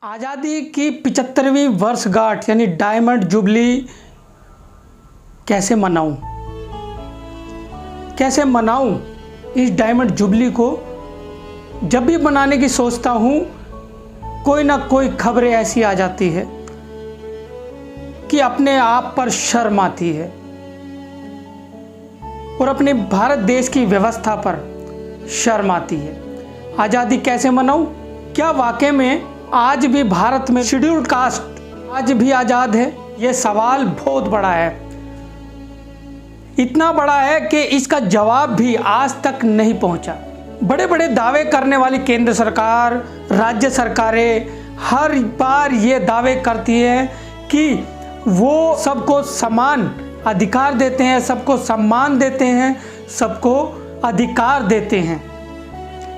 आज़ादी की 75वीं वर्षगांठ यानी डायमंड जुबली कैसे मनाऊं इस डायमंड जुबली को। जब भी मनाने की सोचता हूं कोई ना कोई खबरें ऐसी आ जाती है कि अपने आप पर शर्म आती है और अपने भारत देश की व्यवस्था पर शर्म आती है। आज़ादी कैसे मनाऊं? क्या वाकई में आज भी भारत में शेड्यूल्ड कास्ट आज भी आज़ाद है? ये सवाल बहुत बड़ा है, इतना बड़ा है कि इसका जवाब भी आज तक नहीं पहुंचा। बड़े बड़े दावे करने वाली केंद्र सरकार, राज्य सरकारें हर बार ये दावे करती है कि वो सबको समान अधिकार देते हैं, सबको सम्मान देते हैं, सबको अधिकार देते हैं,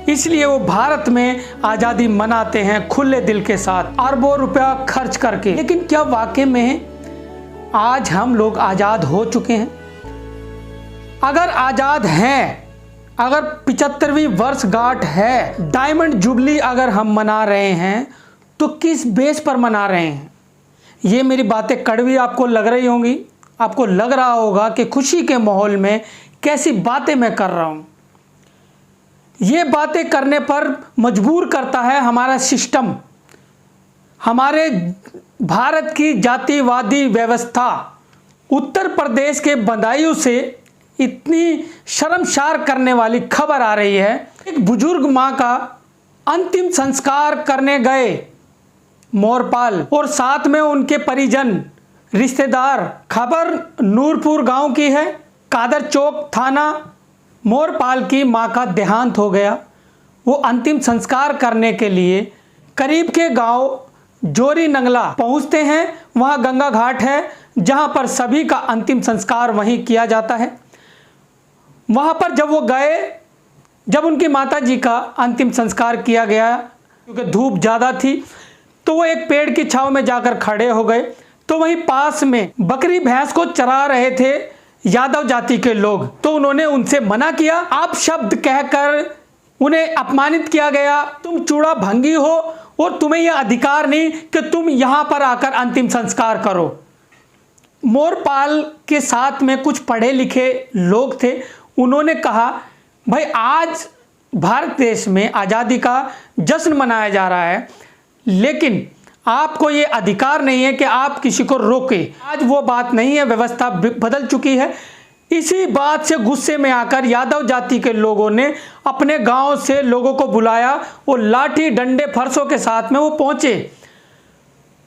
इसलिए वो भारत में आज़ादी मनाते हैं खुले दिल के साथ, अरबों रुपया खर्च करके। लेकिन क्या वाकई में आज हम लोग आज़ाद हो चुके हैं? अगर आज़ाद हैं, अगर 75वीं वर्षगांठ है, डायमंड जुबली अगर हम मना रहे हैं तो किस बेस पर मना रहे हैं? ये मेरी बातें कड़वी आपको लग रही होंगी, आपको लग रहा होगा कि खुशी के माहौल में कैसी बातें मैं कर रहा हूँ। ये बातें करने पर मजबूर करता है हमारा सिस्टम, हमारे भारत की जातिवादी व्यवस्था। उत्तर प्रदेश के बदायूं से इतनी शर्मसार करने वाली खबर आ रही है। एक बुजुर्ग मां का अंतिम संस्कार करने गए मोरपाल और साथ में उनके परिजन रिश्तेदार। खबर नूरपुर गांव की है। कादर चौक थाना मोरपाल की मां का देहांत हो गया। वो अंतिम संस्कार करने के लिए करीब के गांव जोरी नंगला पहुंचते हैं। वहां गंगा घाट है जहां पर सभी का अंतिम संस्कार वहीं किया जाता है। वहां पर जब वो गए, जब उनकी माता जी का अंतिम संस्कार किया गया, क्योंकि धूप ज़्यादा थी, तो वो एक पेड़ की छांव में जाकर खड़े हो गए। तो वहीं पास में बकरी भैंस को चरा रहे थे यादव जाति के लोग, तो उन्होंने उनसे मना किया। आप शब्द कहकर उन्हें अपमानित किया गया। तुम चूड़ा भंगी हो और तुम्हें यह अधिकार नहीं कि तुम यहां पर आकर अंतिम संस्कार करो। मोरपाल के साथ में कुछ पढ़े लिखे लोग थे। उन्होंने कहा, भाई आज भारत देश में आज़ादी का जश्न मनाया जा रहा है, लेकिन आपको ये अधिकार नहीं है कि आप किसी को रोके। आज वो बात नहीं है, व्यवस्था बदल चुकी है। इसी बात से गुस्से में आकर यादव जाति के लोगों ने अपने गांव से लोगों को बुलाया और लाठी डंडे फरसों के साथ में वो पहुंचे।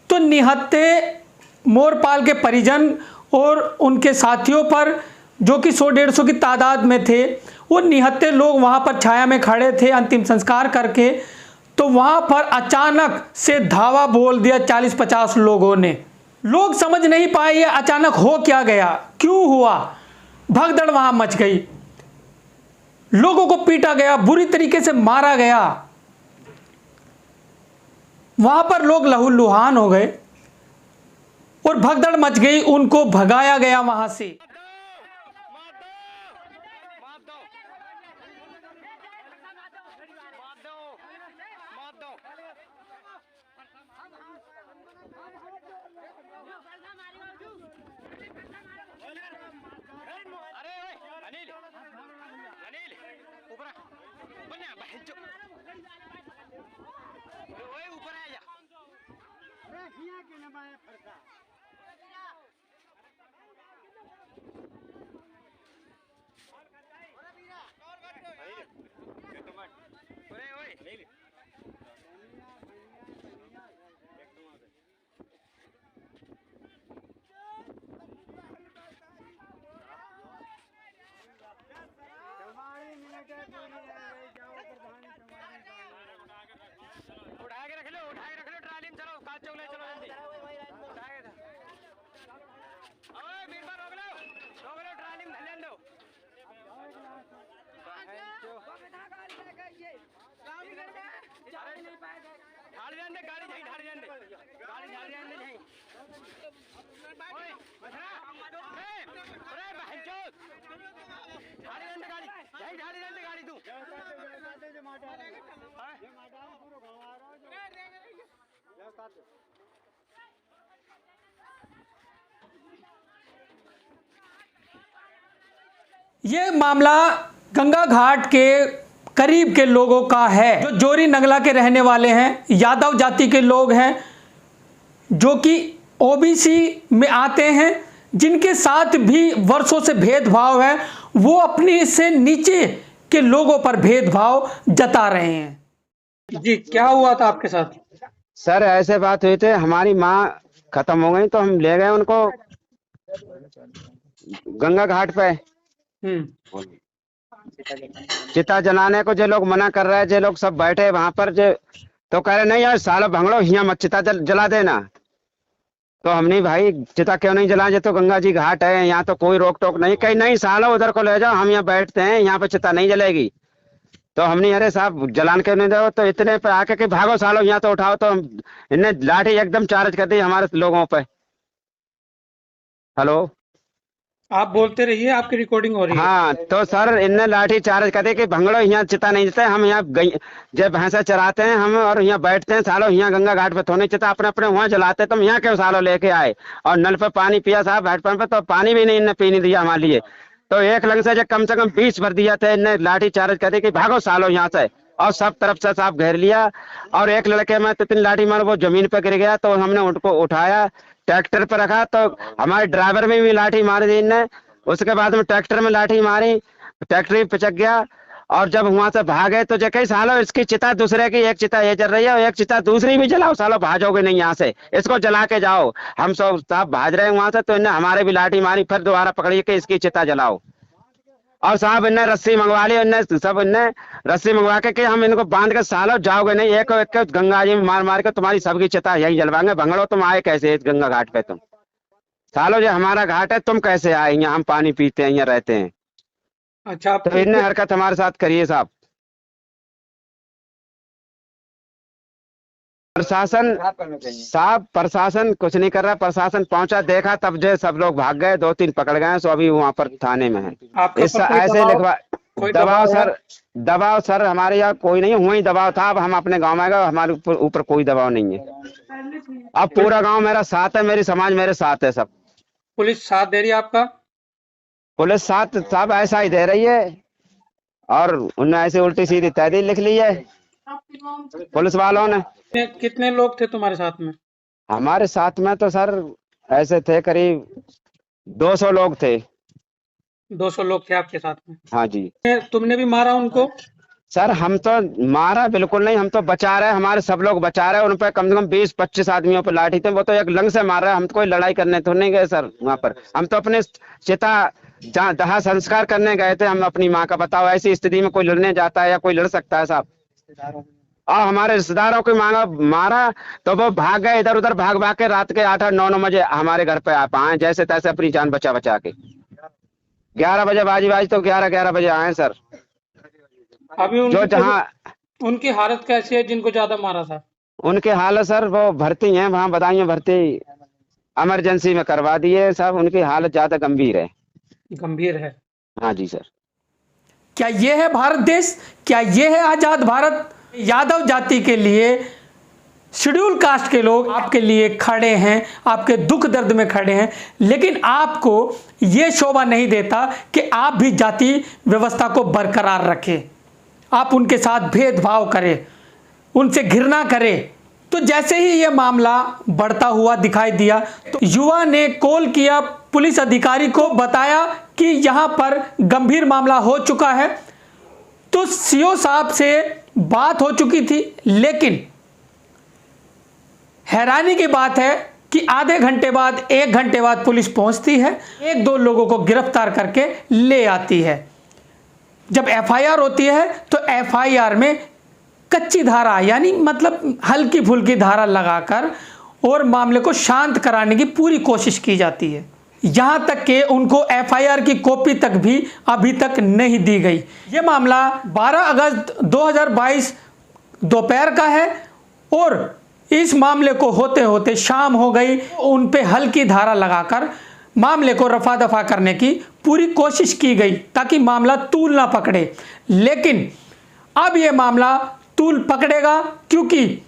तो निहत्थे मोरपाल के परिजन और उनके साथियों पर, जो कि 100-150 की तादाद में थे, वो निहत्थे लोग वहां पर छाया में खड़े थे अंतिम संस्कार करके। तो वहां पर अचानक से धावा बोल दिया 40-50 लोगों ने। लोग समझ नहीं पाए ये अचानक हो क्या गया, क्यों हुआ। भगदड़ वहां मच गई, लोगों को पीटा गया, बुरी तरीके से मारा गया। वहां पर लोग लहूलुहान हो गए और भगदड़ मच गई, उनको भगाया गया वहां से। उठा के रख लो ट्राली में। चलो काल चौक ले चलो जल्दी। ओए बीरबल रोक लो ट्राली में धलेन दो। ढाल जान दे गाड़ी, नहीं ढाल जान दे गाड़ी, ढाल जान दे नहीं। ओए मछरा अरे बहन चोद ढाल जान दे गाड़ी, नहीं ढाल जान दे गाड़ी तू। ये मामला गंगा घाट के करीब के लोगों का है, जो जोरी नगला के रहने वाले हैं, यादव जाति के लोग हैं, जो कि ओबीसी में आते हैं, जिनके साथ भी वर्षों से भेदभाव है। वो अपने से नीचे के लोगों पर भेदभाव जता रहे हैं। जी, क्या हुआ था आपके साथ? सर ऐसे बात हुई थी, हमारी माँ खत्म हो गई तो हम ले गए उनको गंगा घाट पे चिता जलाने को। जो लोग मना कर रहे हैं, जो लोग सब बैठे वहां पर, जो तो कह रहे नहीं यार साला भंगड़ो यहाँ मत चिता जला देना। तो हमने भाई चिता क्यों नहीं जला, जो तो गंगा जी घाट है, यहाँ तो कोई रोक टोक नहीं। कहीं नहीं सालो उधर को ले जाओ, हम यहाँ बैठते हैं, यहाँ पे चिता नहीं जलेगी। तो हमने अरे साहब जलान क्यों नहीं दो, तो इतने पे आके कि भागो सालो यहाँ तो उठाओ। तो इनने लाठी एकदम चार्ज कर दी हमारे लोगों पे। हेलो, आप बोलते रहिए, आपकी रिकॉर्डिंग हो रही है। हाँ, तो सर इनने लाठी चार्ज कर दी कि भंगड़ो यहाँ चिता नहीं जलते, हम यहाँ जब भैंसा चराते हैं हम और यहाँ बैठते हैं सालो, यहाँ गंगा घाट पे थोड़ी चिता अपने अपने वहाँ जलाते, तुम यहाँ क्यों सालो लेके आए। और नल पे पानी पिया साहब हैंडपंप पे, तो पानी भी नहीं इनने पीने दिया हमारे लिए। तो एक लंग से कम 20 भर दिया था, इनने लाठी चार्ज कर दी कि भागो सालो यहाँ से। और सब तरफ से साहब घेर लिया। और एक लड़के में इतनी लाठी मार वो जमीन पे गिर गया, तो हमने उनको उठाया, ट्रैक्टर पे रखा। तो हमारे ड्राइवर में भी लाठी मार दी इनने। उसके बाद में ट्रैक्टर में लाठी मारी, ट्रैक्टर भी पिचक गया। और जब वहां से भागे तो जो कई सालो इसकी चिता दूसरे की, एक चिता ये जल रही है और एक चिता दूसरी भी जलाओ सालो, भाजोगे नहीं यहाँ से, इसको जला के जाओ। हम सब साहब भाज रहे हैं वहां से, तो इन्हें हमारे भी लाठी मारी, फिर दोबारा पकड़ी के इसकी चिता जलाओ। और साहब इनने रस्सी मंगवा ली, इनने रस्सी मंगवा के कि हम इनको बांध के सालो जाओगे नहीं, एक एक गंगा जी में मार मार के तुम्हारी सबकी चिता यही जलवाएंगे। भंगड़ो तुम आए कैसे इस गंगा घाट पे, तुम सालो जो हमारा घाट है, तुम कैसे आए यहाँ, हम पानी पीते हैं, यहाँ रहते हैं। अच्छा, तो इनने हरकत हमारे साथ करिए साहब। प्रशासन कुछ नहीं कर रहा। प्रशासन पहुंचा, देखा, तब जो सब लोग भाग गए, 2-3 पकड़ गए, सो अभी वहां पर थाने में है। इस ऐसे लिखवा दबाव सर हमारे यहाँ कोई नहीं, वही दबाव था। अब हम अपने गांव में गए, हमारे ऊपर कोई दबाव नहीं है। अब पूरा गांव मेरा साथ है, मेरी समाज मेरे साथ है सब। पुलिस साथ दे रही है आपका? पुलिस साथ साहब ऐसा ही दे रही है। और उन्हें ऐसे उल्टी सीधी तहरीर लिख ली है पुलिस वालों ने। कितने लोग थे तुम्हारे साथ में? हमारे साथ में तो सर ऐसे थे करीब 200 लोग थे। 200 लोग थे आपके साथ में? हाँ जी। तुमने भी मारा उनको? सर हम तो मारा बिल्कुल नहीं, हम तो बचा रहे, हमारे सब लोग बचा रहे। उन पे कम से कम 20-25 आदमियों पर लाठी थे, वो तो एक लंग से मार रहे। हम तो कोई लड़ाई करने तो नहीं गए सर वहां पर, हम तो अपने चिता जहाँ दहा संस्कार करने गए थे। हम अपनी माँ का, बताओ ऐसी स्थिति में कोई लड़ने जाता है या कोई लड़ सकता है साहब? और हमारे रिश्तेदारों को मारा तो वो भाग गए इधर उधर, भाग भाग के रात के 8-9 बजे हमारे घर पे आ पाए, जैसे तैसे अपनी जान बचा बचा के। 11 बजे बाजी तो 11 बजे आए सर। अभी जो जहाँ उनकी हालत कैसी है जिनको ज्यादा मारा था? उनके हालत सर वो भर्ती हैं, वहाँ बदायूं भर्ती इमरजेंसी में करवा दिए साहब। उनकी हालत ज्यादा गंभीर है। गंभीर है? हाँ जी सर। क्या ये है भारत देश? क्या ये है आजाद भारत? यादव जाति के लिए, शेड्यूल कास्ट के लोग आपके लिए खड़े हैं, आपके दुख दर्द में खड़े हैं, लेकिन आपको ये शोभा नहीं देता कि आप भी जाति व्यवस्था को बरकरार रखें, आप उनके साथ भेदभाव करें, उनसे घृणा करें। तो जैसे ही ये मामला बढ़ता हुआ दिखाई दिया, तो युवा ने कॉल किया पुलिस अधिकारी को, बताया कि यहाँ पर गंभीर मामला हो चुका है। तो सीओ साहब से बात हो चुकी थी, लेकिन हैरानी की बात है कि आधे घंटे बाद, 1 घंटे बाद पुलिस पहुंचती है, 1-2 लोगों को गिरफ्तार करके ले आती है। जब एफआईआर होती है तो एफआईआर में कच्ची धारा, यानी मतलब हल्की फुल्की धारा लगाकर और मामले को शांत कराने की पूरी कोशिश की जाती है। यहां तक कि उनको एफआईआर की कॉपी तक भी अभी तक नहीं दी गई। यह मामला 12 अगस्त 2022 दोपहर का है और इस मामले को होते होते शाम हो गई। उन पे हल्की धारा लगाकर मामले को रफा दफा करने की पूरी कोशिश की गई ताकि मामला तूल ना पकड़े, लेकिन अब यह मामला तूल पकड़ेगा, क्योंकि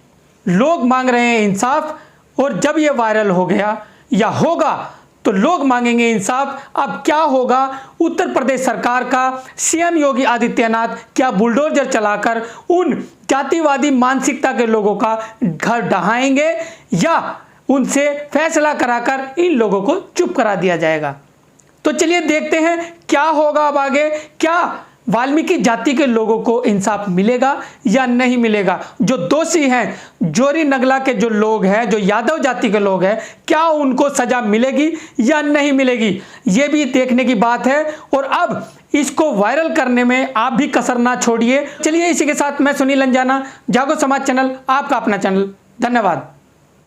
लोग मांग रहे हैं इंसाफ, और जब ये वायरल हो गया या होगा तो लोग मांगेंगे इंसाफ। अब क्या होगा, उत्तर प्रदेश सरकार का सीएम योगी आदित्यनाथ क्या बुलडोजर चलाकर उन जातिवादी मानसिकता के लोगों का घर ढहाएंगे या उनसे फैसला कराकर इन लोगों को चुप करा दिया जाएगा। तो चलिए देखते हैं क्या होगा अब आगे। क्या वाल्मीकि जाति के लोगों को इंसाफ मिलेगा या नहीं मिलेगा? जो दोषी हैं, जोरी नगला के जो लोग हैं, जो यादव जाति के लोग हैं, क्या उनको सजा मिलेगी या नहीं मिलेगी, ये भी देखने की बात है। और अब इसको वायरल करने में आप भी कसर ना छोड़िए। चलिए इसी के साथ मैं सुनील अंजाना, जागो समाज चैनल, आपका अपना चैनल। धन्यवाद।